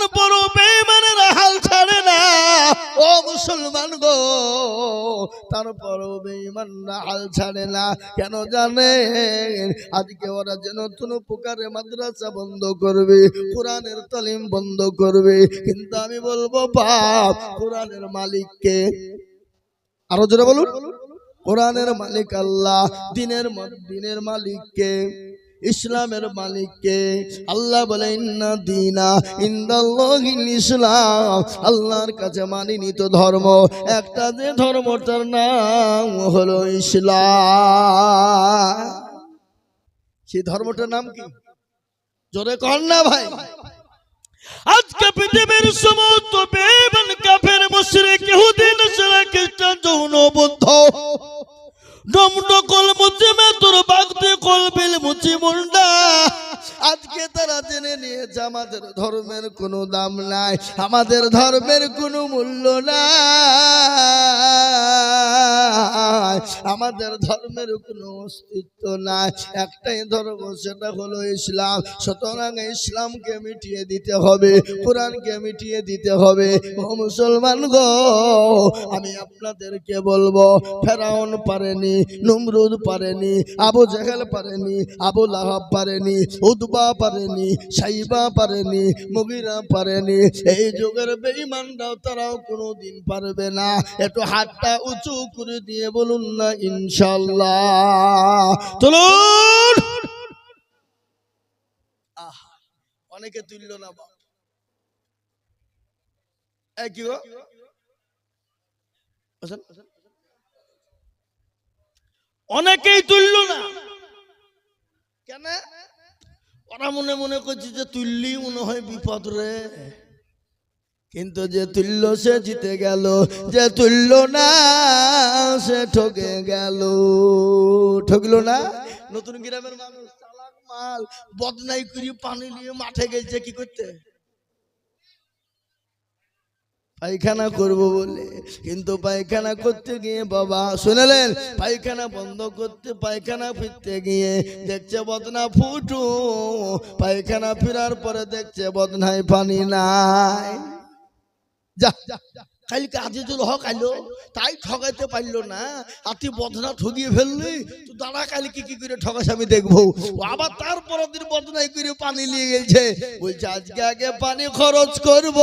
তারপরও বেঈমানেরা হাল ছাড়ে না। ও মুসলমান গো, তারপরও বেঈমানরা হাল ছাড়ে না। কেন জানেন? আজকে ওরা যে নতুন প্রকারে মাদ্রাসা বন্ধ করবে, কোরআনের তালিম বন্ধ করবে, কিন্তু আমি বলবো বাপ, কোরআনের মালিককে, আরো জোরে বলুন, কোরআনের মালিক আল্লাহ। দিনের মালিককে, ইসলামের মালিককে। আল্লাহ বলে ইন্না দীনা ইনদাল্লাহিল ইসলাম, আল্লাহর কাছে মানিনীত ধর্ম একটা, যে ধর্মটার নাম হলো ইসলাম। সেই ধর্মটার নাম কি? জোরে কর না ভাই। আজকে পৃথিবীর সমস্ত বেঈমান কাফের মুশরিক ইহুদি নাসারা খ্রিস্টান যৌনবদ্ধ ডমডকল মুচিমে তোর বাগতে কলবিল মুচি মুন্ডা, আজকে তারা জেনে নিয়েছে আমাদের ধর্মের কোনো দাম নাই, আমাদের ধর্মের কোনো মূল্য নাই, আমাদের ধর্মের কোনো অস্তিত্ব নাই। একটাই ধর্ম, সেটা হলো ইসলাম। সুতরাং ইসলামকে মিটিয়ে দিতে হবে, কোরআনকে মিটিয়ে দিতে হবে। ও মুসলমান গো, আমি আপনাদেরকে বলবো, ফেরাউন পারেনি, নমরুদ পারেনি, আবু জেহেল পারেনি, আবু লাহাব পারেনি, উতবা পারেনি, সাইবা পারেনি, মুগিরা পারেনি। এই যুগের বেঈমানরাও তারাও কোনোদিন পারবে না। একটু হাতটা উঁচু করে দিয়ে বলুন না ইনশাআল্লাহ। চলুন। অনেকে তুলল না বাপ, কি গো অনেকেই তুলল না কেন? ওরা মনে মনে করছে যে তুললি মনে হয় বিপদ রে, কিন্তু যে তুলল সে জিতে গেল, যে তুলল না সে ঠকে গেল। ঠকলো না? নতুন গ্রামের মানুষ চালাক মাল বদনাই করে পানি নিয়ে মাঠে গেছে কি করতে? পায়খানা করব বলে, কিন্তু পায়খানা করতে গিয়ে বাবা শুনলেন, পায়খানা বন্ধ করতে পায়খানা ফিরতে গিয়ে দেখছে বদনা ফুটু, পায়খানা ফেরার পরে দেখছে বদনায় পানি নাই। যা কালকে আজিজুল হক আইলো, তাই ঠকাইতে পারলো না, আতি বদনা ঠকিয়ে ফেললি, তো দাঁড়া কালকে কি করে ঠকাস আমি দেখবো। আবার তারপর দিন বদনাই করে পানি নিয়ে গেছে, বলছে আজকে আগে পানি খরচ করব,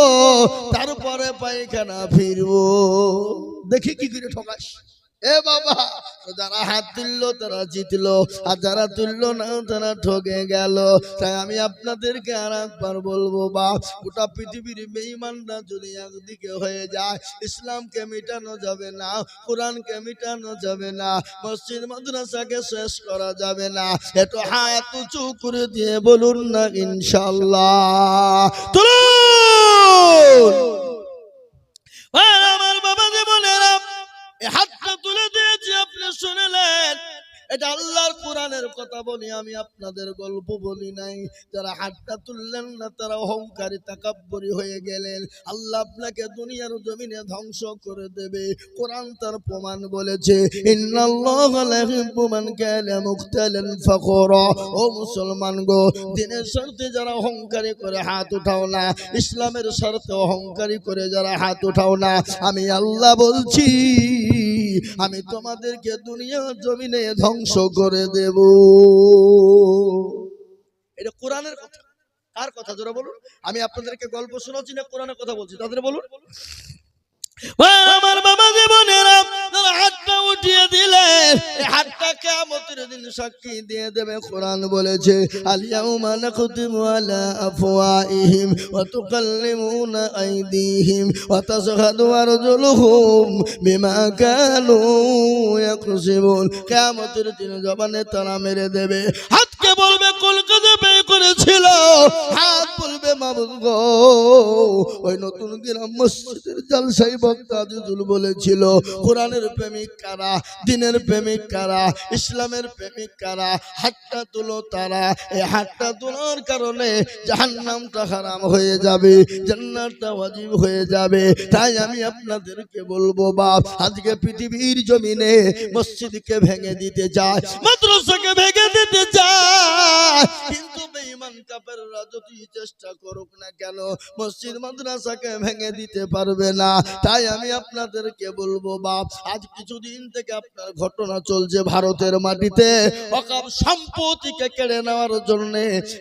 তারপরে পায়খানা ফিরবো, দেখি কি করে ঠকাস। এ বাবা, যারা হাত তুললো তারা জিতলো, আর যারা তুললো না তারা ঠকে গেল। তাই আমি আপনাদেরকে আর একবার বলবো, বা গোটা পৃথিবীর বেঈমানরা যদি একদিকে হয়ে যায়, ইসলামকে মিটানো যাবে না, কোরআনকে মিটানো যাবে না, মসজিদ মাদ্রাসাকে শেষ করা যাবে না। একটু হাত উঁচু করে দিয়ে বলুন না ইনশাআল্লাহ। তুলুন আমার বাবা জীবনেরা, হাতটা তুলে দিয়েছি, আপনি শুনলেন। এটা আল্লাহর কোরআনের কথা বলি, আমি আপনাদের গল্প বলি নাই। যারা হাতটা তুললেন না তারা অহংকারী তাকাব্বুরি হয়ে গেলেন। আল্লাহ আপনাকে দুনিয়ার জমিনে ধ্বংস করে দেবে। কোরআন তার প্রমাণ বলেছে, ইন্নাল্লাহা লা ইউহিব্বু মান কানা মুখতালান ফাখুরা। ও মুসলমান গো, দিনের স্বার্থে যারা অহংকারী করে হাত উঠাও না, ইসলামের স্বার্থে অহংকারী করে যারা হাত উঠাও না, আমি আল্লাহ বলছি, আমি তোমাদেরকে দুনিয়ার জমিনে ধ্বংস করে দেব। এটা কোরআনের কথা। কার কথা জোরে বলুন? আমি আপনাদেরকে গল্প শোনাচ্ছি না কোরআনের কথা বলছি, তাদের বলুন। আমার বাবা জীবনেরা, হাতটা উঠিয়ে দিলে হাতটা কিয়ামতের দিন সাক্ষী দিয়ে দেবে। কোরআন বলেছে, আল-ইয়াউমা নাখতিমু আলা আফওয়াহিহিম ওয়া তুকাল্লিমুনা আইদিহিম ওয়া তাশহাদু আরজুলুহুম বিমা কানু ইয়াকসিবুন। কিয়ামতের দিন জবানে তারা মেরে দেবে। হাতকে বলবে কলকাতা পে করেছিল, হাত বলবে মাবুদ গো, ওই নতুন গ্রাম মসজিদের জলসাই বক্তা আজিজুল বলেছিল, কোরআনের প্রেমিক কারা, দিনের প্রেমিক কারা, ইসলামের প্রেমিক কারা, হাতটা তুলো তারা। এই হাতটা তোলার কারণে জাহান্নামটা হারাম হয়ে যাবে, জান্নাতটা ওয়াজিব হয়ে যাবে। তাই আমি আপনাদেরকে বলবো বাপ, আজকে পৃথিবীর জমিনে মসজিদকে ভেঙে দিতে চায়, মাদ্রাসাকে ভেঙে দিতে চায়, কিন্তু বেঈমান কাফেররা যতই চেষ্টা করুক না কেন মসজিদ মাদ্রাসাকে ভেঙে দিতে পারবে না। তাই আমি আপনাদেরকে বলবো বাপ, আজ কিছুদিন থেকে আপনার ঘটনা চলছে ভারতের মাটিতে ওয়াকফ সম্পত্তিকে কেড়ে নেওয়ার জন্য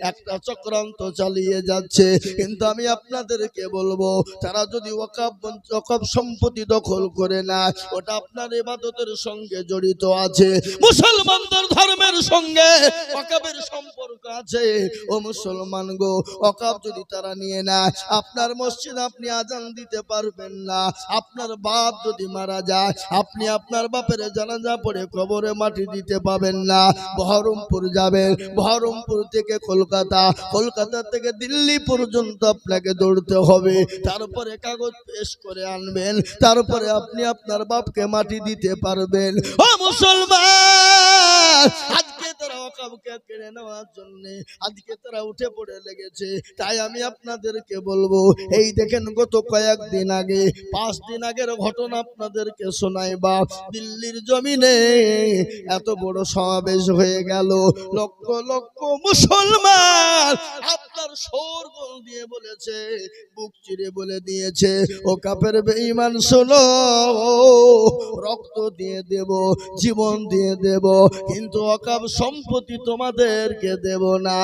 একটা চক্রান্ত চালিয়ে যাচ্ছে। কিন্তু আমি আপনাদেরকে বলবো, তারা যদি ওয়াকফ সম্পত্তি দখল করে না, ওটা আপনার ইবাদতের সঙ্গে জড়িত আছে, মুসলমানদের ধর্মের সঙ্গে ওয়াকফের সম্পর্ক আছে। ও মুসলমান গো, ওয়াকফ যদি তারা নিয়ে নেয়, আপনার মসজিদ আপনি আজান দিতে পারবেন না। আপনার বাপ যদি মারা যায়, আপনি আপনার বাপের জানাজা পড়ে কবরে মাটি দিতে পাবেন না। বহরমপুর যাবেন, বহরমপুর থেকে কলকাতা, কলকাতা থেকে দিল্লি পর্যন্ত আপনাকে দৌড়তে হবে। তারপরে কাগজ পেশ করে আনবেন, তারপরে আপনি আপনার বাপকে মাটি দিতে পারবেন। ও মুসলমান, আজকে তারা ওয়াকফকে কেড়ে নেওয়ার জন্য আজকে তারা উঠে পড়ে লেগেছে। তাই আমি আপনাদেরকে বলবো, এই দেখেন গত কয়েকদিন আগে, 5 দিন আগের ঘটনা আপনাদেরকে শোনাই বাপ। দিল্লির জমিনে এত বড় সমাবেশ হয়ে গেল, লক্ষ লক্ষ মুসলমান আপনার শোরগোল দিয়ে বলেছে, বুক চিরে বলে দিয়েছে, ও কাফের বেঈমান শোনো, রক্ত দিয়ে দেব, জীবন দিয়ে দেব, কিন্তু ওয়াকফ সম্পত্তি তোমাদেরকে দেব না।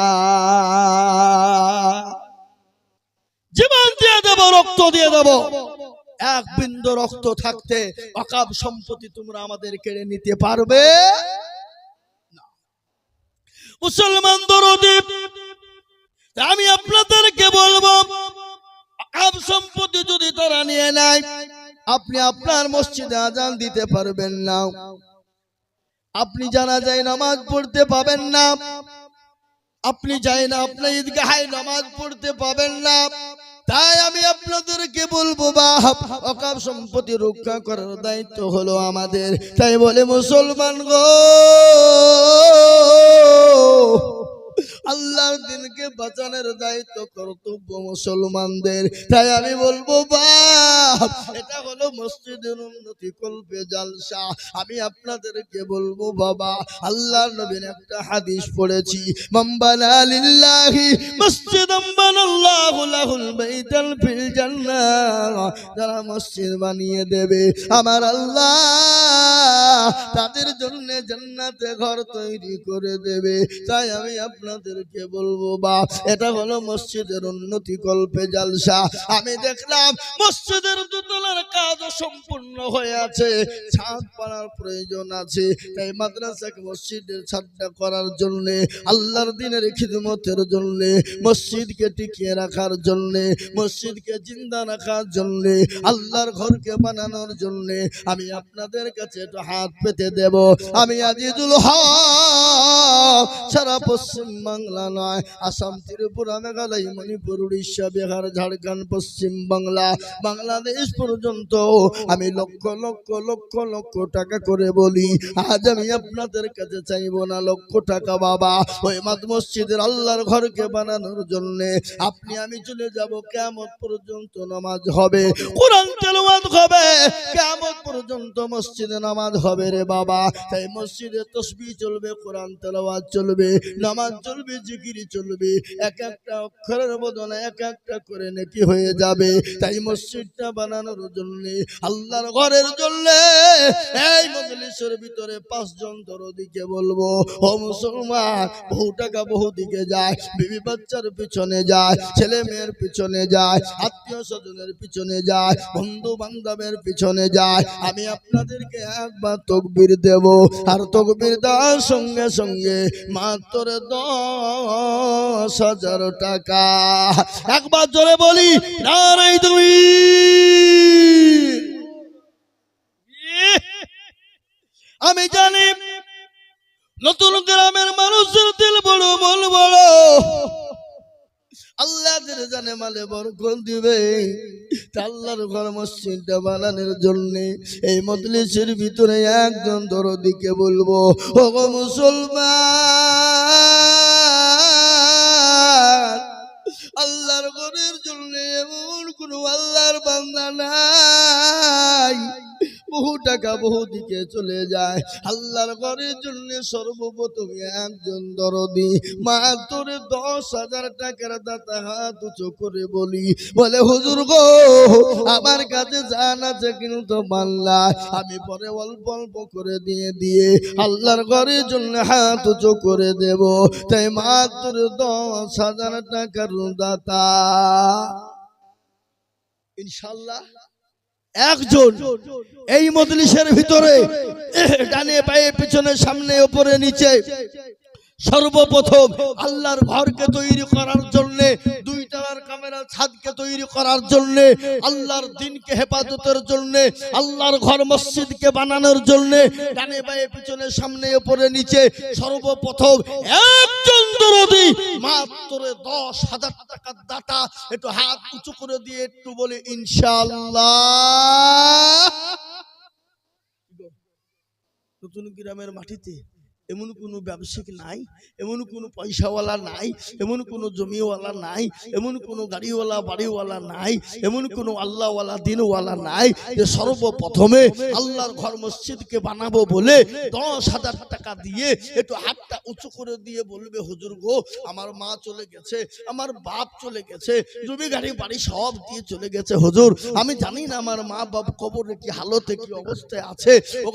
জীবন দিয়ে দেব, রক্ত দিয়ে দেব, এক বিন্দু রক্ত থাকতে ওয়াকফ সম্পত্তি তোমরা আমাদের কেড়ে নিতে পারবে না। মুসলমান দরদি, আমি আপনাদেরকে বলবো, ওয়াকফ সম্পত্তি যদি তারা নিয়ে নেয়, আপনি আপনার মসজিদে আজান দিতে পারবেন না, আপনি জানাজায় নামাজ পড়তে পাবেন না, আপনি যাই না আপনার ঈদগাহে নামাজ পড়তে পাবেন না। তাই আমি আপনাদেরকে বলবো বাপ, ওয়াকফ সম্পত্তি রক্ষা করার দায়িত্ব হলো আমাদের। তাই বলে মুসলমান গো, আল্লাহর দিনকে বাঁচানোর দায়িত্ব কর্তব্য মুসলমানদের। তাই আমি বলবো বাপ, এটা হলো মসজিদের উন্নতি কল্পে জালসা। আমি আপনাদেরকে বলবো বাবা, আল্লাহর নবীর একটা হাদিস পড়েছি, মান বানা লিল্লাহি মসজিদান বানাল্লাহু লাহুল বাইতাল ফিল জান্নাহ। যারা মসজিদ বানিয়ে দেবে আমার আল্লাহ তাদের জন্য জান্নাতে ঘর তৈরি করে দেবে। তাই আমি আপনাদেরকে বলবো বাপ, এটা হলো মসজিদের উন্নতি কল্পে জালসা। আমি দেখলাম মসজিদের দোতলার কাজ সম্পূর্ণ হয়ে আছে, ছাদ পাড়ার প্রয়োজন আছে। তাই মাদ্রাসাকে মসজিদের ছাদটা করার জন্য, আল্লাহর দিনের খিদমতের জন্য, মসজিদকে টিকিয়ে রাখার জন্য, মসজিদকে জিন্দা রাখার জন্য, আল্লাহর ঘরকে বানানোর জন্য আমি আপনাদের কাছে একটু হাত পেতে দেব। আমি আজিজুল হক সারা পশ্চিম বাংলা নয়, আসাম, ত্রিপুরা, মেঘালয়, মণিপুর, উড়িষ্যা, বিহার, ঝাড়খণ্ড, পশ্চিম বাংলা, বাংলাদেশ পর্যন্ত আমি লক্ষ লক্ষ লক্ষ লক্ষ টাকা করে বলি, আজ আমি আপনাদের কাছে চাইবো না লক্ষ টাকা বাবা, ওই মাদ মসজিদের আল্লাহর ঘরকে বানানোর জন্য আপনি আমি চলে যাব, কিয়ামত পর্যন্ত নামাজ হবে, কোরআন তেলাওয়াত হবে, কিয়ামত পর্যন্ত মসজিদে নামাজ হবে রে বাবা। তাই মসজিদে তাসবিহ চলবে, কোরআন তেলাওয়াত চলবে, নামাজ চলবে, জিকির চলবে, এক একটা অক্ষরের বদলে এক একটা করে নেকি হয়ে যাবে। তাই মসজিদটা বানানোর জন্য, আল্লাহর ঘরের জন্য এই মজলিসের ভিতরে 5 জন দরদিকে বলবো, ও মুসলমান, বহু টাকা বহু দিকে যায়, বিবি বাচ্চার পিছনে যায়, ছেলে মেয়ের পিছনে যায়, আত্মীয় স্বজনের পিছনে যায়, বন্ধু বান্ধবের পিছনে যায়। আমি আপনাদেরকে একবার তাকবীর দেব, আর তাকবীর দেওয়ার সঙ্গে সঙ্গে মাত্র 10,000 টাকা। একবার জোরে বলি নারায়ে তাকবীর। আমি জানি নতুন গ্রামের মানুষের দিল বড়, মন বড়, আল্লাহ জানে মালে বরকত দিবে। আল্লাহর ঘর মসজিদটা বানানোর জন্য এই মজলিসের ভিতরে একজন দরদিকে বলবো, ও মুসলমান, আল্লাহর ঘরের জন্য এমন কোন আল্লাহর বান্দা নাই, বহু টাকা বহু দিকে চলে যায়। আল্লাহর ঘরের জন্য সর্বপ্রথম একজন দরদি মাত্র 10,000 টাকার দাতা হাত উঁচু করে বলি, বলে হুজুর গো আমার কাছে জান আছে কিন্তু মাল্লা, আমি পরে অল্প অল্প করে দিয়ে দিয়ে আল্লাহর ঘরের জন্য হাত উঁচু করে দেব। তাই মাত্র 10,000 টাকার দাতা ইনশাআল্লাহ একজন এই মজলিসের ভিতরে ডানে বাঁয়ে পিছনে সামনে উপরে নিচে সর্বপ্রথম আল্লাহর ঘরকে তৈরি করার জন্য, 2 তলার ক্যামেরা ছাদকে তৈরি করার জন্য, আল্লাহর দ্বীনকে হেফাজতের জন্য, আল্লাহর ঘর মসজিদকে বানানোর জন্য ডানে বাঁয়ে পিছনে সামনে উপরে নিচে সর্বপ্রথম একজন দরদি মাত্র 10,000 টাকার দাতা। একটু হাত উঁচু করে দিয়ে একটু বলে ইনশাআল্লাহ। নতুন গ্রামের মাটিতে এমন কোনো ব্যবসায়িক নাই, এমন কোনো পয়সাওয়ালা নাই, এমন কোনো জমিওয়ালা নাই, এমন কোনো গাড়িওয়ালা বাড়িওয়ালা নাই, এমন কোনো আল্লাহওয়ালা দিনওয়ালা নাই যে সর্বপ্রথমে আল্লাহর ঘর মসজিদকে বানাবো বলে 10,000 টাকা দিয়ে একটু হাতটা উঁচু করে দিয়ে বলবে হুজুর গো আমার মা চলে গেছে, আমার বাপ চলে গেছে, জমি গাড়ি বাড়ি সব দিয়ে চলে গেছে হুজুর, আমি জানি না আমার মা বাপ কবরে কি হালতে কি অবস্থায় আছে। ও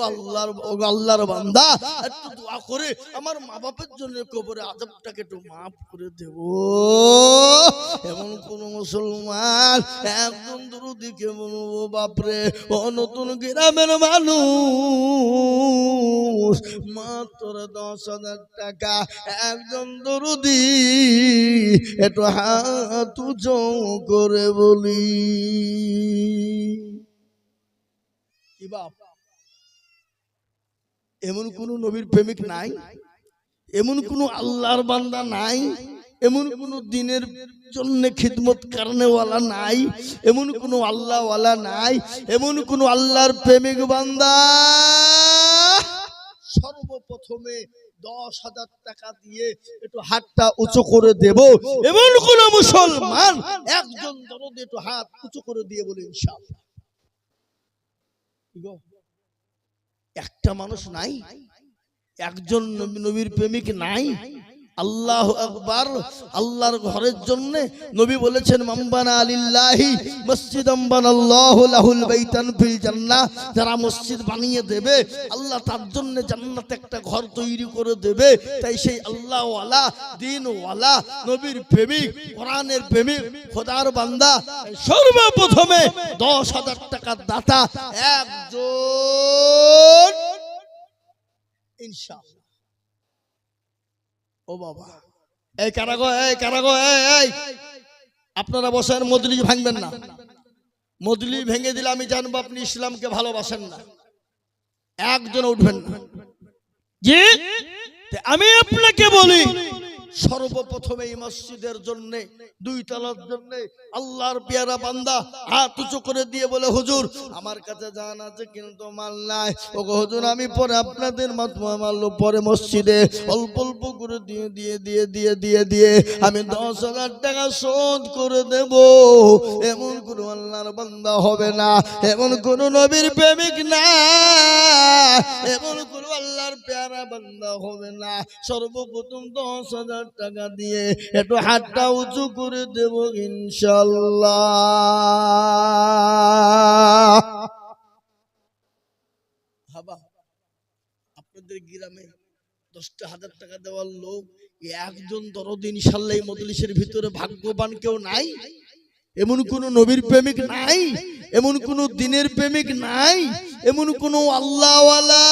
আল্লাহর বান্দা একটু দোয়া করে আমার মা বাপের জন্য কবরে আযাবটাকে একটু মাফ করে দেব। এমন কোন মুসলমান একজন দরুদিকে বলবো বাপরে ও নতুন গ্রামের মানুষ মাত্র 10,000 টাকা একজন দরুদি একটু হাত উঁচু করে বলি কি বাপ। এমন কোন নবীর প্রেমিক নাই, এমন কোন আল্লাহর বান্দা নাই, এমন কোন দিনের জন্য খিদমত করনেওয়ালা নাই, এমন কোন আল্লাহওয়ালা নাই, এমন কোন আল্লাহর প্রেমিক বান্দা সর্বপ্রথমে 10,000 টাকা দিয়ে একটু হাতটা উঁচু করে দেব এমন কোন মুসলমান একজন দরদি একটু হাত উঁচু করে দিয়ে বলে ইনশাআল্লাহ। একটা মানুষ নাই, একজন নবীর প্রেমিক নাই। আল্লাহু আকবার। আল্লাহর ঘরের জন্য নবী বলেছেন মাম্বানা লিল্লাহি মসজিদাম বানাল্লাহু লাহুল বাইতান ফিল জান্নাহ, যারা মসজিদ বানিয়ে দেবে আল্লাহ তার জন্য জান্নাতে একটা ঘর তৈরি করে দেবে। তাই সেই আল্লাহ ওয়ালা দ্বীন ওয়ালা নবীর প্রেমিক কোরআনের প্রেমিক খোদার বান্দা সর্বপ্রথমে 10,000 টাকার দাতা একজন ইনশাআল্লাহ। ও বাবা এই কারাগো এই আপনারা বসেন, মজলিস ভাঙবেন না। মজলিস ভেঙে দিলে আমি জানবো আপনি ইসলামকে ভালোবাসেন না। একজন উঠবেন না। জি আমি আপনাকে বলি সর্বপ্রথমে এই মসজিদের জন্য 2 তলার জন্য আল্লাহর পেয়ারা বান্দা হাত উঁচু করে দিয়ে বলে হুজুর আমার কাছে জান আছে কিন্তু মাল নাই। ও হুজুর আমি পরে আপনাদের মাল পরে মসজিদে অল্প অল্প করে দিয়ে আমি 10,000 টাকা শোধ করে দেব। এমন কোন আল্লাহর বান্দা হবে না, এমন কোন নবীর প্রেমিক না, এমন কোন আল্লাহর পেয়ারা বান্দা হবে না। সর্বপ্রথম 10,000 টাকা দিয়ে একটু হাতটা উঁচু করে দেব ইনশাআল্লাহ। বাবা আপনাদের গ্রামে 10,000 টাকা দেওয়ার লোক একজন দরদি ইনশাআল্লাহ এই মজলিসের ভিতরে ভাগ্যবান কেউ নাই। এমন কোন নবীর প্রেমিক নাই, এমন কোন দ্বীনের প্রেমিক নাই, এমন কোন আল্লাহওয়ালা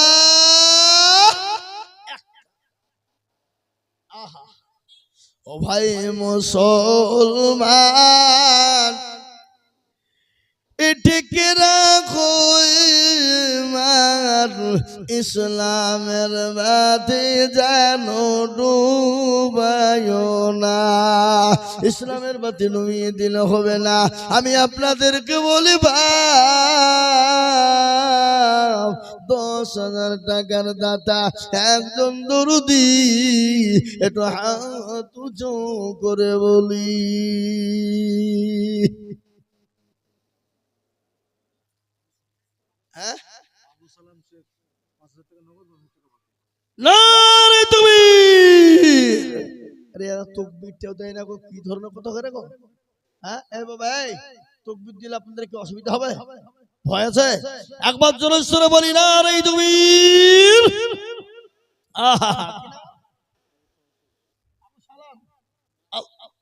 ও ভাই মুসলমান এটিকে রাখো ইসলামের বাতি যেন ডুবায়ো না। ইসলামের বাতি ডুবিয়ে দিলে হবে না। আমি আপনাদেরকে বলি ভাই 10,000 টাকার দাতা একজন দরদি একটু হাত উঁচু করে বলি হ্যাঁ নারে তাকবীর। আরে এরা তাকবীরটাও দেয় না গো, কি ধরনের কথা করে গো? হ্যাঁ এ বাবা, এই তাকবীর দিলে আপনাদের কি অসুবিধা হবে? ভয় আছে? একবার জোরে সোরে বলি নারে তাকবীর। আহা,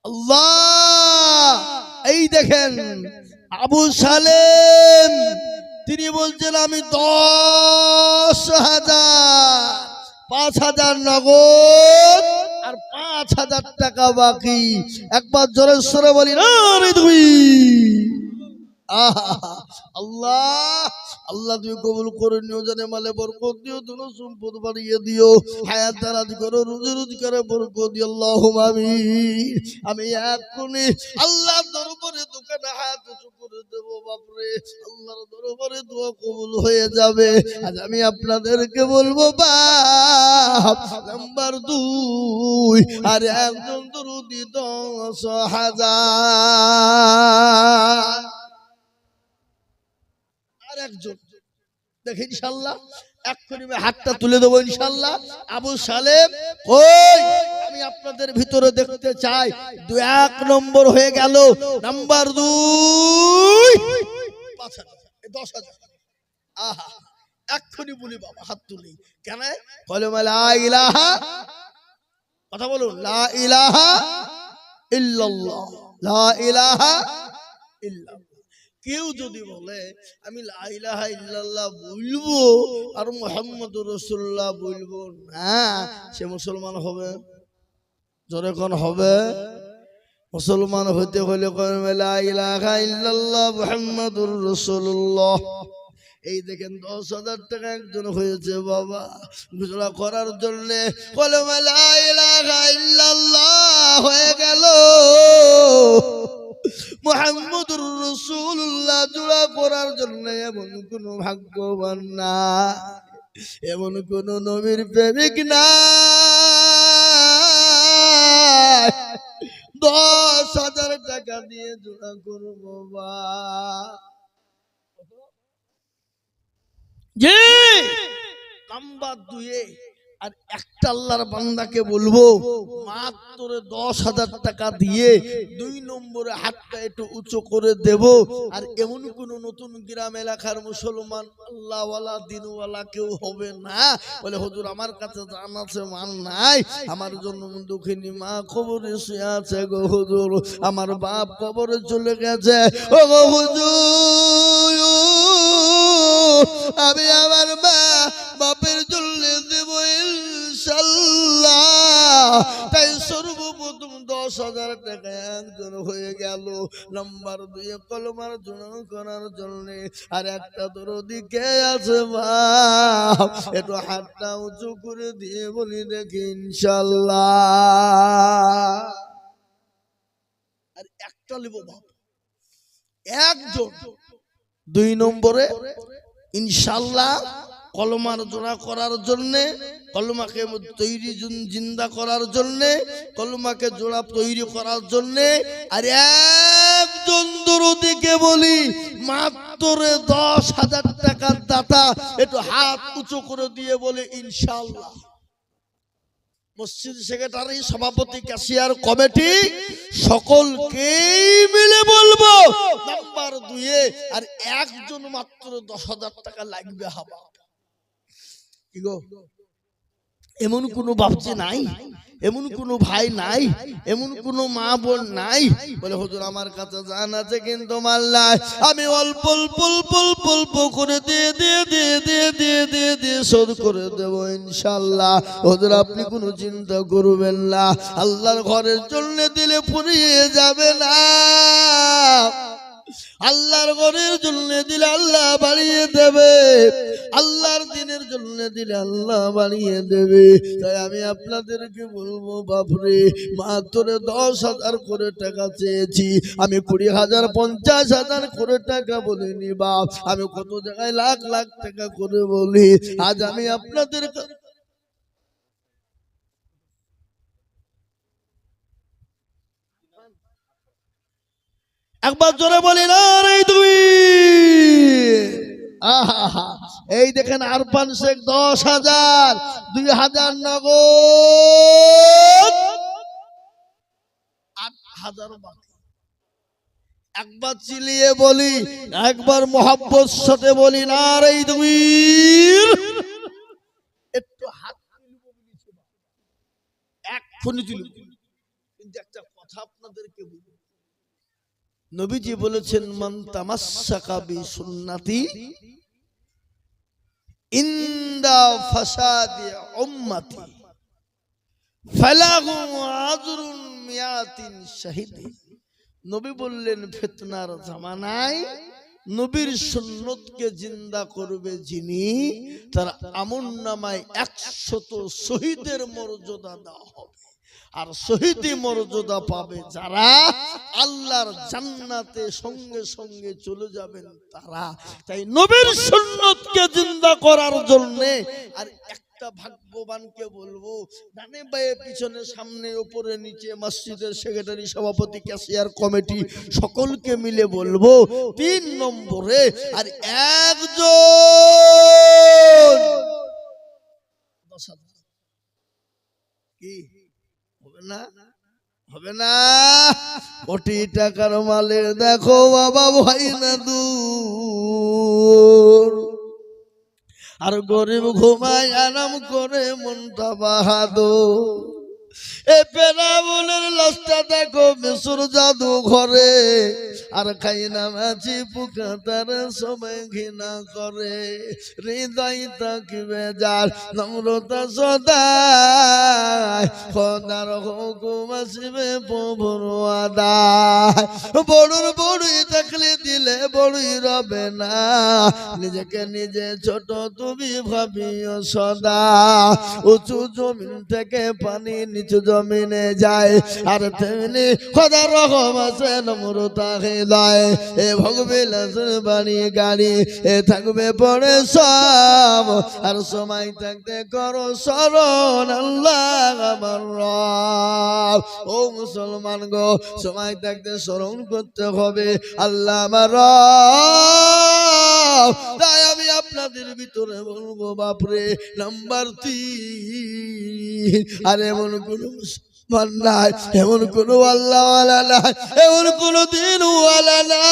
আল্লাহ। এই দেখেন আবু সালেম তিনি বলছেন আমি 10,000, 5,000 নগদ আর 5,000 টাকা বাকি। একবার জোরে সোরে বলি নারে তাকবীর। আহা, আল্লাহ আল্লাহ তুমি কবুল করে নিও, জানে মালে বরকত দিও, ধন সম্পদ বাড়িয়ে দিও, হায়াত দারাজ করো, রুজি রোজগারে বরকত দিও, আল্লাহুম্মা আমিন। আমি এখনই আল্লাহর দরবারে দোকানে হাত উঁচু করে দেব বাপরে, আল্লাহর দরবারে দোয়া কবুল হয়ে যাবে। আজ আমি আপনাদেরকে বলবো বাপ নাম্বার 2 আর একজন দরুদি 10,000 আর একজন দেখে ইনশাআল্লাহ এক্ষুনি আমি হাতটা তুলে দেবো ইনশাআল্লাহ। আবু সালেম কই আমি আপনাদের ভিতরে দেখতে চাই। 1 নম্বর হয়ে গেল, নাম্বার 2 5,000 10,000। আহা এক্ষুনি বলি বাবা হাত তুলি কেন? কলেমা লা ইলাহা, কথা বলুন, লা ইলাহা ইল্লাল্লাহ, লা ইলাহা ইল্লাল্লাহ। কেউ যদি বলে আমি লা ইলাহা ইল্লাল্লাহ বলবো আর মুহাম্মদুর রাসূলুল্লাহ বলবো না, সে মুসলমান হবে? জোরে কোন হবে? মুসলমান হতে হলে কলমা লা ইলাহা ইল্লাল্লাহ মুহাম্মাদুর রাসূলুল্লাহ। এই দেখেন 10,000 টাকা একজন হয়েছে বাবা ঘোষণা করার জন্য। কলমা লা ইলাহা ইল্লাল্লাহ হয়ে গেল, মুহাম্মদুর রাসূলুল্লাহ জোড়া করার জন্য এমন কোন ভাগ্যবান না, এমন কোন নবীর প্রেমিক না 10,000 টাকা দিয়ে জোড়া করবো বা জি। নাম্বার 2 আর একটা আল্লাহর বান্দাকে বলবো মাত্র 10,000 টাকা দিয়ে 2 নম্বরে হাতটা একটু উঁচু করে দেব। আর এমন কোন নতুন গ্রাম এলাকার মুসলমান আল্লাহওয়ালা দিনওয়ালা কেউ হবে না বলে হুজুর আমার কাছে জান আছে মান নাই, আমার জন্য দুঃখিনী মা কবরে শুয়ে আছে গো হুজুর, আমার বাপ কবরে চলে গেছে ও গো হুজুর, আমি আমার বাপের জন্য দেব ইনশাআল্লাহ। তাই সর্বপ্রথম 10,000 টাকা একজন হয়ে গেল। নাম্বার 2 কলমার জন্য করার জন্য আর একটা দরদি কে আছে বাপ একটু হাতটা উঁচু করে দিয়ে বলি দেখি ইনশাআল্লাহ। আর একটা নেব বাপ একজন। 2 নম্বরে ইনশাআল্লাহ কলমার জোড়া করার জন্য, কলমাকে তৈরি জিন্দা করার জন্য, কলমাকে জোড়া তৈরি করার জন্য আর একজন দরদিকে বলি মাত্র 10,000 টাকার দাতা একটু হাত উঁচু করে দিয়ে বলে ইনশাআল্লাহ। মসজিদ সেক্রেটারি, সভাপতি, ক্যাশিয়ার, কমিটি সকলকে মিলে বলবো নাম্বার 2 আর একজন মাত্র 10,000 টাকা লাগবে হাবা। কি গো এমন কোন বাপজি নাই, এমন কোন ভাই নাই, এমন কোন মা বোন নাই বলে হুজুর আমার কাছে জান আছে কিন্তু মাল নাই, আমি অল্প অল্প অল্প অল্প অল্প করে দিয়ে দিয়ে দিয়ে দিয়ে দিয়ে দিয়ে দিয়ে শোধ করে দেব ইনশাআল্লাহ। হুজুর আপনি কোনো চিন্তা করবেন না, আল্লাহর ঘরের জন্য দিলে ফুরিয়ে যাবে না, আল্লাহর ঘরের জন্য দিলে আল্লাহ বাড়িয়ে দেবে, আল্লাহর দিনের জন্য দিলে আল্লাহ বাড়িয়ে দেবে। তাই আমি আপনাদেরকে বলবো বাপরে মাত্র 10,000 করে টাকা চেয়েছি, আমি 20,000 50,000 করে টাকা বলিনি বাপ, আমি কত জায়গায় লাখ লাখ টাকা করে বলি। আজ আমি আপনাদের একবার জোরে বলি না রে তুই। আহা এই দেখেন আরফান শেখ 10,000, 2,000 নগদ, 8,000 বাকি। একবার চিলিয়ে বলি, একবার মোহাব্বত সাথে বলি, নারে তাকবীর। একটু হাত এক্ষুনি তুলব, কিন্তু একটা কথা আপনাদেরকে বলি, নবীজি বলেছেন মান তামাসসাকা বিসুন্নতি ইনদা ফাসাদি উম্মতি ফালাহু আজরুন মিয়াতিন শাহিদ। নবী বললেন ফিতনার জামানায় নবীর সুন্নতকে জিন্দা করবে যিনি, তার আমলনামায় 100 শহীদের মর্যাদা দেওয়া হবে। আর শহীদি মর্যাদা পাবে যারা আল্লাহর জান্নাতে সঙ্গে সঙ্গে চলে যাবেন তারা। তাই নবীর সুন্নতকে জিন্দা করার জন্য আর একটা ভাগ্যবানকে বলবো, ডানে বায়ে পিছনে সামনে উপরে নিচে মসজিদের সেক্রেটারি সভাপতি ক্যাশিয়ার কমিটি সকলকে মিলে বলবো 3 নম্বরে আর একজন 10,000 কি হবে না, হবে না। কোটি টাকার মালের দেখো বাবা ভাই না দূর, আর গরিব ঘুমায় আরাম করে মনটা বাহাদুর। এ পেরাবুলের লাশটা দেখো মিশর জাদু ঘরে, আর খাই না মাছি পোকা তার সময় ঘৃণা করে। হৃদয় থাকবে যার নম্রতা সদায়, খোদার হুকুম আসবে প্রভুর আদায়। বড়ুর বড়ুই থাকলে দিলে বড়ুই রবে না, নিজেকে নিজে ছোট তুমি ভাবিও সদা। উঁচু জমিন থেকে পানি নিচু জমিনে যায়, আর তেমনি খোদার রহম আছে নম্রতা হৃদয়। এ ভগবিল বাড়ি গাড়ি এ থাকবে পরে সব, আর সময় থাকতে করো স্মরণ আল্লাহ আমার রব। ও মুসলমান গো, সময় থাকতে স্মরণ করতে হবে আল্লাহ আমার রব। তাই আমি আপনাদের ভিতরে বলবো বাপরে নাম্বার 3, আর এমন কোন মুসলমান নাই, এমন কোন আল্লাহ ওয়ালা নাই, এমন কোন দিন ওয়ালা নাই।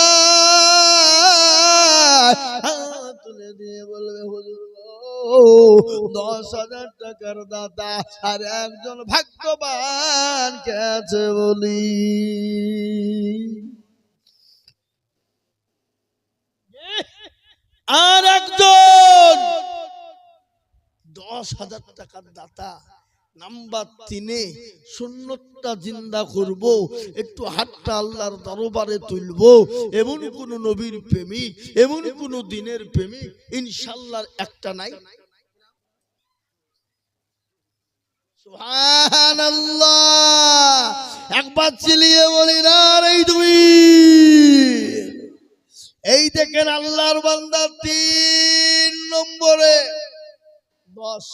হাত তুলে দিয়ে বলবে হুজুর 10,000 টাকার দাতা আর একজন ভাগ্যবান কে আছে বলি। আর একজন 10,000 টাকার দাতা নাম্বার 3, সুন্নতটা জিন্দা করব, একটু হাতটা আল্লাহর দরবারে তুলব। এমন কোন নবীর প্রেমিক, এমন কোন দিনের প্রেমিক ইনশাআল্লাহ একটা নাই। সুবহানাল্লাহ, একবার চিলিয়ে বলি না রে তুমি। এই দেখেন আল্লাহর বান্দা 3 নম্বরে 10।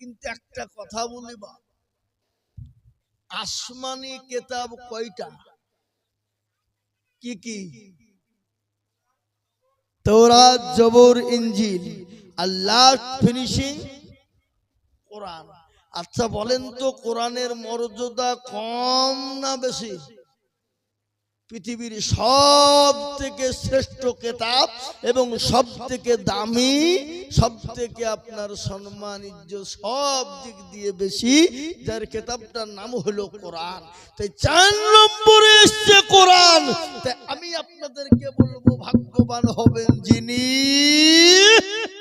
কিন্তু একটা কথা বলিবা, আসমানি কিতাব কয়টা? কি কি? তাওরাত, জবুর, ইনজিল, আর লাস্ট ফিনিশিং কোরআন। আচ্ছা বলেন তো কোরআনের মর্যাদা কম না বেশি? পৃথিবীর সব থেকে শ্রেষ্ঠ কিতাব এবং সব থেকে দামি, সব থেকে আপনার সম্মান ইজ্জত সব দিক দিয়ে বেশি, যার কিতাবটার নাম হলো কোরআন। তাই 4 নম্বরে এসেছে কোরআন। তাই আমি আপনাদেরকে বলবো ভাগ্যবান হবেন যিনি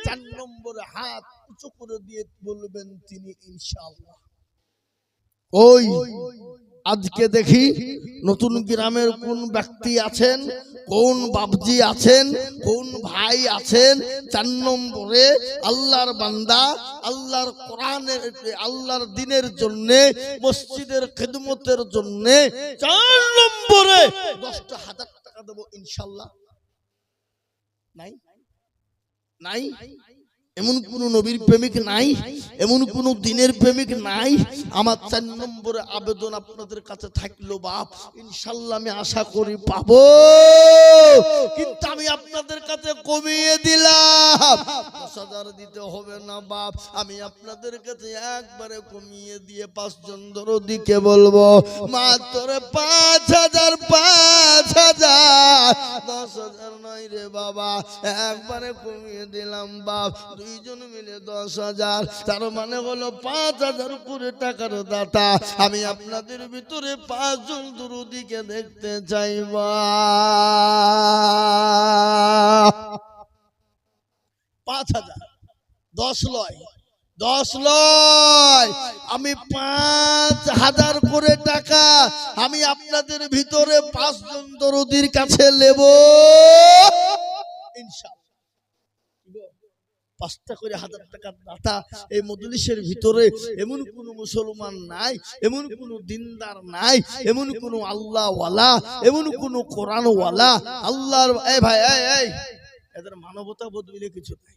4 নম্বরে হাত উঁচু করে দিয়ে বলবেন তিনি ইনশাআল্লাহ। ওই আজকে দেখি নতুন গ্রামের কোন ব্যক্তি আছেন, কোন বাবজি আছেন, কোন ভাই আছেন 4 নম্বরে আল্লাহর বান্দা, আল্লাহর কোরআনের, আল্লাহর দ্বীনের জন্য, মসজিদের খিদমতের জন্য 4 নম্বরে 10,000 টাকা দেব ইনশাআল্লাহ? নাই নাই এমন কোন নবীর প্রেমিক নাই, এমন কোন দিনের প্রেমিক নাই। আমার 4 নম্বরে আবেদন আপনাদের কাছে থাকলো বাপ, ইনশাআল্লাহ আমি আশা করি পাবো, কিন্তু আমি আপনাদের কাছে কমিয়ে দিলাম। 10,000 দিতে হবে না বাপ, আমি আপনাদের কাছে একবারে কমিয়ে দিয়ে 5 জন দরদিকে বলবো মাত্র 5,000, 5,000, 10,000 নয় রে বাবা, একবারে কমিয়ে দিলাম বাপ। 2 জন মিলে 10,000, তার মানে হলো 5,000 করে টাকার দাতা। আমি আপনাদের ভিতরে 5 জন দরদিকে দেখতে চাইবা। 5,000, 10 লয়, 10 লয়, আমি 5,000 করে টাকা আমি আপনাদের ভিতরে 5 জন দরদির কাছে নেব ইনশাআল্লাহ। 5টা করে 1,000 টাকার দাতা এই মজলিসের ভিতরে এমন কোন মুসলমান নাই, এমন কোন দিনদার নাই, এমন কোন আল্লাহওয়ালা, এমন কোন কোরআনওয়ালা আল্লাহর। এই ভাই, এই এদের মানবতা বোধ বলে কিছু নাই।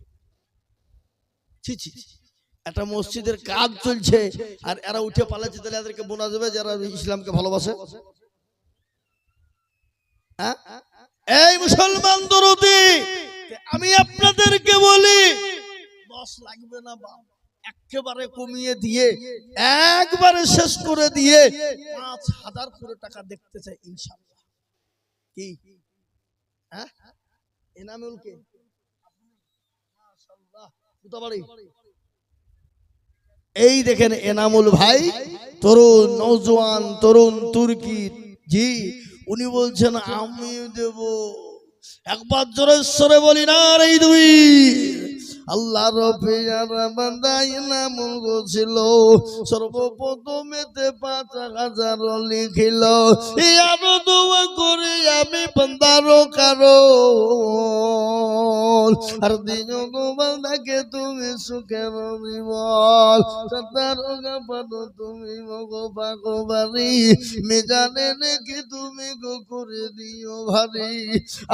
একটা মসজিদের কাজ চলছে আর এরা উঠে পালাচ্ছে, তাহলে এদেরকে বোনা যাবে যারা ইসলামকে ভালোবাসে? হ্যাঁ, এই মুসলমান দরদি, আমি আপনাদেরকে বলি 10 লাগবে না বাপ, একেবারে কমিয়ে দিয়ে একবারে শেষ করে দিয়ে 5,000 করে টাকা দেখতে চাই ইনশাআল্লাহ। কি হ্যাঁ, এনামুল কে? মাশাআল্লাহ, কোথাবাড়ি? এই দেখেন এনামুল ভাই, তরুণ নওজোয়ান, তরুণ তুর্কি জি, উনি বলছেন আমি দেব। একবার জোরে সরে বলি না রে দুই। আল্লাহর পেয়ারা বান্দা এনামুল বলছিল সর্বপ্রথমেতে 5,000 লিখিল, আরো দোয়া করে আমি বান্দারও কারো আর দিন বান্দাকে তুমি সুখের বিমল সতারো গাপানো তুমি মগো পাগো বাড়ি মেজানে নাকি তুমি গো করে দিও ভারী।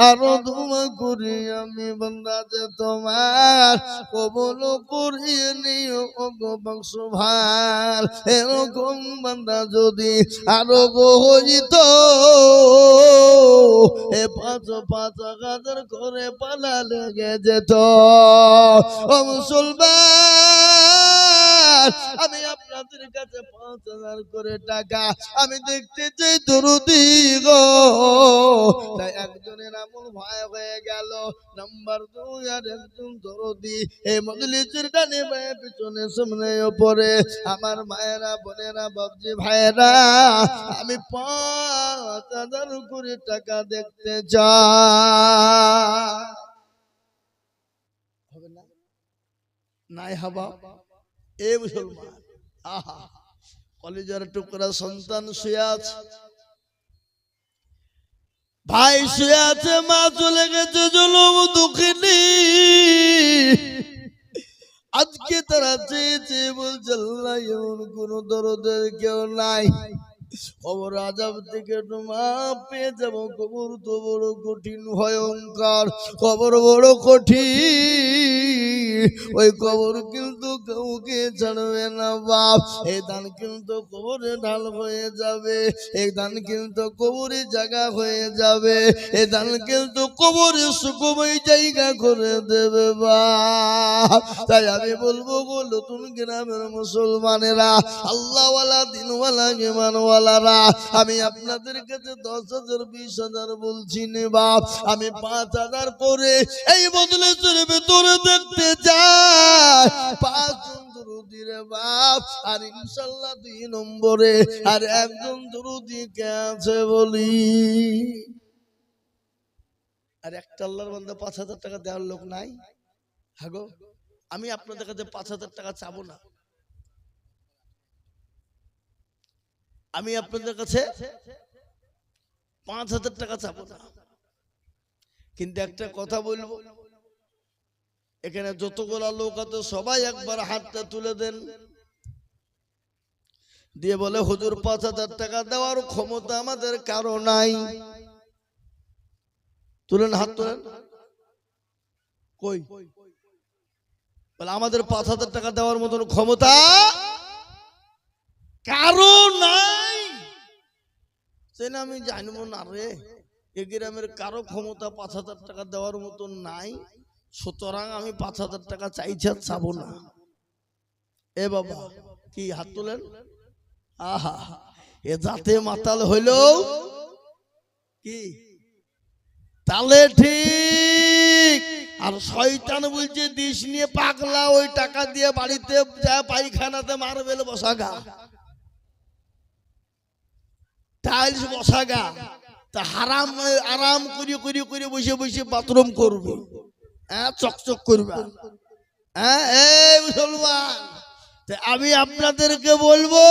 আরো দোয়া করি আমি বান্দা যে তোমার কবল করিয়ে নিও গো বংশ ভার। এরকম বান্দা যদি আরো গো হইত, এ 5,000 করে পালা লেগে যেত। ও মুসলমান, আমি আপনাদের কাছে 5,000 করে টাকা আমি দেখতে চাই দরদি গো। তাই একজনের আমল ভয় হয়ে গেল, নাম্বার 2 আর একজন দরদি এই মজলিসের ডানে বায়ে পিছনে সামনে উপরে। আমার মায়েরা, বোনেরা, বাবজি ভাইরা, আমি 5,000 করে টাকা দেখতে চাই। হবে না? নাই হাবা এ মুসলমান, আহা কলিজার টুকরা সন্তান শুয়ে আছে, ভাই শুয়ে আছে, মা চলে গেছে জলম দুঃখিনী। আজকে তারা চেয়েছে বলছে আল্লাহ এমন কোন দরদের কেউ নাই, কবর আযাব থেকে একটু মাপ পেয়ে যাবো। কবর তো বড় কঠিন ভয়ঙ্কর, কবর বড় কঠিন, ওই কবর কিন্তু কাউকে ছাড়বে না বাপ। এই দান কিন্তু কবরে ঢাল হয়ে যাবে, এই দান কিন্তু কবরে জায়গা হয়ে যাবে, এই দান কিন্তু কবরে সুখময় জায়গা করে দেবে বাপ। তাই আমি বলবো গো নতুন গ্রামের মুসলমানেরা, আল্লাহওয়ালা, দিনওয়ালা, ইমানওয়ালারা, আমি আপনাদের কাছে 10,000, 20,000 বলছি নে বাপ, আমি 5,000 করে এই মজলিসের ভিতরে দেখতে চাই 5 জন দরুদি রে বাপ। আর ইনশাআল্লাহ 2 নম্বরে আর একজন দরুদি কে আছে বলি। আর একটা আল্লাহর বান্দা 5,000 টাকা দেওয়ার লোক নাই। হাগো, আমি আপনাদের কাছে 5,000 টাকা চাবো না, আমি আপনাদের কাছে 5,000 টাকা চাবো না, কিন্তু একটা কথা বলবো, এখানে যতগুলা লোক আছে সবাই একবার হাতটা তুলে দেন, দিয়ে বলে হুজুর 5,000 টাকা দেওয়ার ক্ষমতা আমাদের কারো নাই। তুলেন, হাত তুলেন। কই বলে আমাদের 5,000 টাকা দেওয়ার মতন ক্ষমতা কারো নাই। সেটা আমি জানবো না রে, এ গ্রামের কারো ক্ষমতা 5,000 টাকা দেওয়ার মতন নাই, সুতরাং আমি 5,000 টাকা চাইছি আর চাবো না। এ বাবা কি হাত তোলেন? আহা, এ যাতে মাতাল হইলো কি তাহলে ঠিক। আর শয়তান বলছে দিস নিয়ে পাগলা, ওই টাকা দিয়ে বাড়িতে যা পায়খানাতে মারবেল বসাগা, টাইলস বসাগা, তা হারাম আরাম করে করে করে বসে বসে বাথরুম করবে, হ্যাঁ চকচক করবে। হ্যাঁ এই মুসলমান, আমি আপনাদেরকে বলবো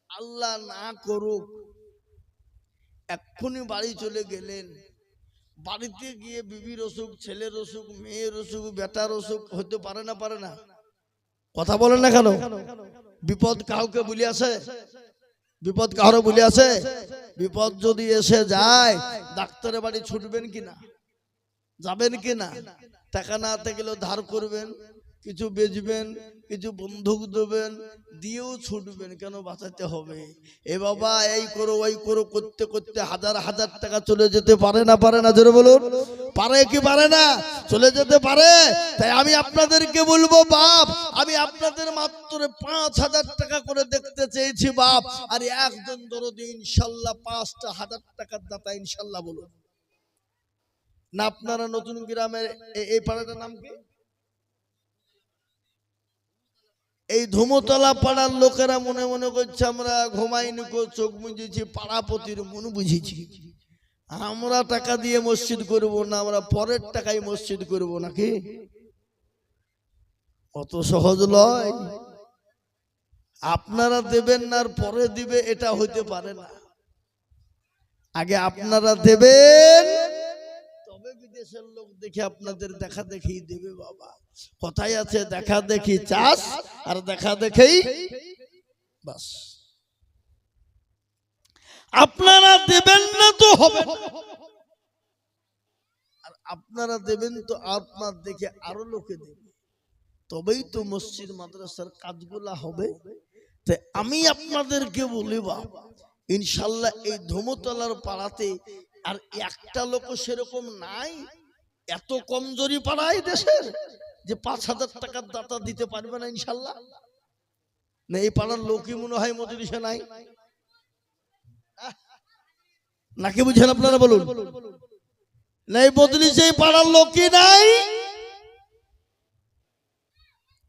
আল্লাহ না করুক, এক্ষুনি বাড়ি চলে গেলেন, বাড়িতে গিয়ে বিবির অসুখ, ছেলের অসুখ, মেয়ের অসুখ, বেটার অসুখ হতে পারে না? পারে না? কথা বলেন না কেন? বিপদ কাউকে বলি আছে? বিপদ কারো বলি আছে? বিপদ যদি এসে যায় ডাক্তারের বাড়ি ছুটবেন কিনা? যাবেন কিনা? টাকা না থাকলেও ধার করবেন, কিছু বেচবেন, কিছু বন্ধুক দেবেন, দিয়েও ছুটবেন, কেন বাঁচাতে হবে। এ বাবা এই করো ওই করো করতে করতে হাজার হাজার টাকা চলে যেতে পারে না? পারে না? জোরে বলুন, পারে কি পারে না? চলে যেতে পারে। তাই আমি আপনাদেরকে বলবো বাপ, আমি আপনাদের মাত্র 5,000 টাকা করে দেখতে চেয়েছি বাপ, আর একজন দরদি ইনশাল্লাহ 5,000 টাকার দাতা ইনশাল্লাহ বলুন না। আপনারা নতুন গ্রামের এই পাড়াটার নাম কি? এই ধুমতলা পাড়ার লোকেরা মনে মনে করছে আমরা ঘুমাইনি, চোখ মুজেছি, পাড়াপতির মন বুঝেছি। আমরা টাকা দিয়ে মসজিদ করব না, আমরা পরের টাকায় মসজিদ করব নাকি? অত সহজ নয়। আপনারা দেবেন না আর পরে দিবে, এটা হইতে পারে না। আগে আপনারা দেবেন, তবে বিদেশের লোক দেখে আপনাদের দেখা দেখি দেবে। বাবা কথাই আছে, দেখা দেখি চাষ আর দেখা দেখেই বাস। আপনারা দেবেন না তো হবে, আর আপনারা দেবেন তো আপনার দেখে আরো লোকে দেবে, তবেই তো মসজিদ মাদ্রাসার কাজগুলা হবে। তাই আমি আপনাদেরকে বলি বাবা, ইনশাল্লাহ এই ধুমতলার পাড়াতে আর একটা লোক সেরকম নাই, এত কমজোরি পাড়ায় দেশের যে 5,000 টাকার দাতা দিতে পারবে না ইনশাল্লাহ। না এই পাড়ার লোকই মনে হয় মজলিসে নাই, নাকি বুঝেন আপনারা বলুন? না এই মজলিসে এই পাড়ার লোকই নাই।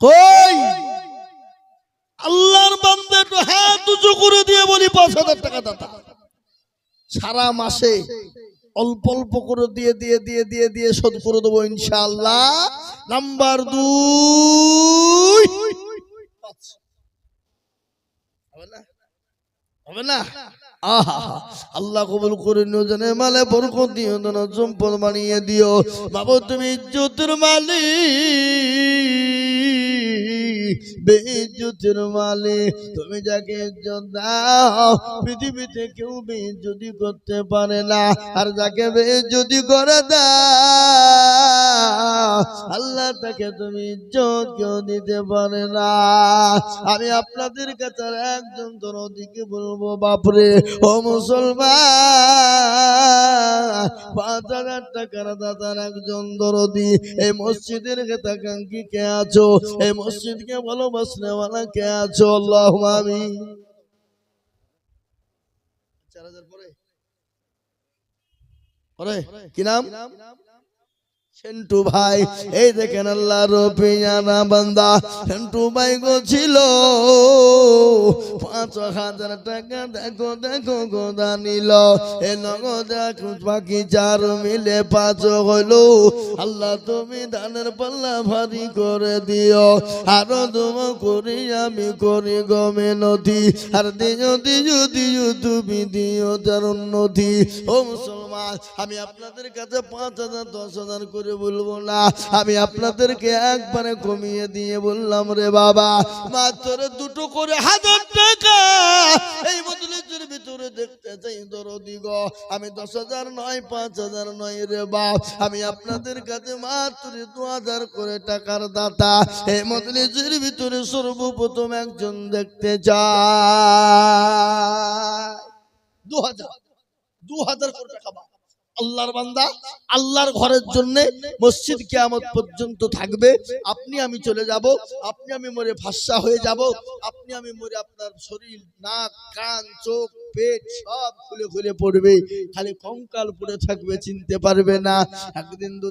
কই আল্লাহর বান্দা একটু হাত উঁচু করে দিয়ে বলি 5,000 টাকা দাতা। সারা মাসে অল্প অল্প করে দিয়ে দিয়ে দিয়ে দিয়ে দিয়ে শোধ করে দেবো ইনশাআল্লাহ। নাম্বার 2 হবে না? আহা, আল্লাহ কবুল করে নিও, জানে মালে বরকত দিও, না সম্পদ বানিয়ে দিও। বাবা তুমি ইজ্জতের মালিক, বেইজ্জতের মালিক, তুমি যাকে ইজ্জত দাও পৃথিবীতে কেউ বেইজ্জতি করতে পারে না, আর যাকে বেইজ্জতি করে দাও আল্লাহ তাকে তুমি ইজ্জত কেউ দিতে পারে না। আমি আপনাদের কাছে একজন দরদিকে বলবো, বাপরে ও মুসলমান, 5,000 টাকার দাতার একজন দরদি, এই মসজিদের হিতাকাঙ্ক্ষী কে আছো? এই মসজিদকে ভালোবাসনেওয়ালা কে আছো? আল্লাহুম্মা আমিন। 4,000 পরে কি নাম? সেন্টু ভাই। এই দেখেন আল্লাহর পিয়ারা বান্দা সেন্টু ভাই গো ছিল 5,000 টাকা, দেখো দেখো গোদা নিল, এ নগদ বাকি 4 মিলে 5 হলো। আল্লাহ তুমি ধানের পাল্লা ভারী করে দিও, আরো দোয়া করি আমি করি গো মিনতি, আর দিও দিও দিও তুমি দিও তার উন্নতি। ও মুসলমান, আমি আপনাদের কাছে 5,000 10,000 করে করে বলবো না, আমি আপনাদেরকে একবারে কমিয়ে দিয়ে বললাম রে বাবা, মাত্র দুটো করে 1000 টাকা এই মজলিসের ভিতরে দেখতে চাই দরদি গো। আমি 10,000 নয়, 5,000 নয় রে বাপ, আমি আপনাদের কাছে মাত্র 2,000 করে টাকার দাতা এই মজলিসের ভিতরে সর্বপ্রথম একজন দেখতে চাই। 2,000 করে টাকা বাপ। আল্লাহর বান্দা, আল্লাহর ঘরের জন্য মসজিদ কিয়ামত পর্যন্ত থাকবে। আপনি আমি চলে যাব, আপনি আমি মরে ফাঁসা হয়ে যাব, আপনি আমি মরে আপনার শরীর, নাক, কান, চোখ, পেট সব খুলে খুলে পড়বে, খালি কঙ্কাল পড়ে থাকবে, চিনতে পারবে না। একদিন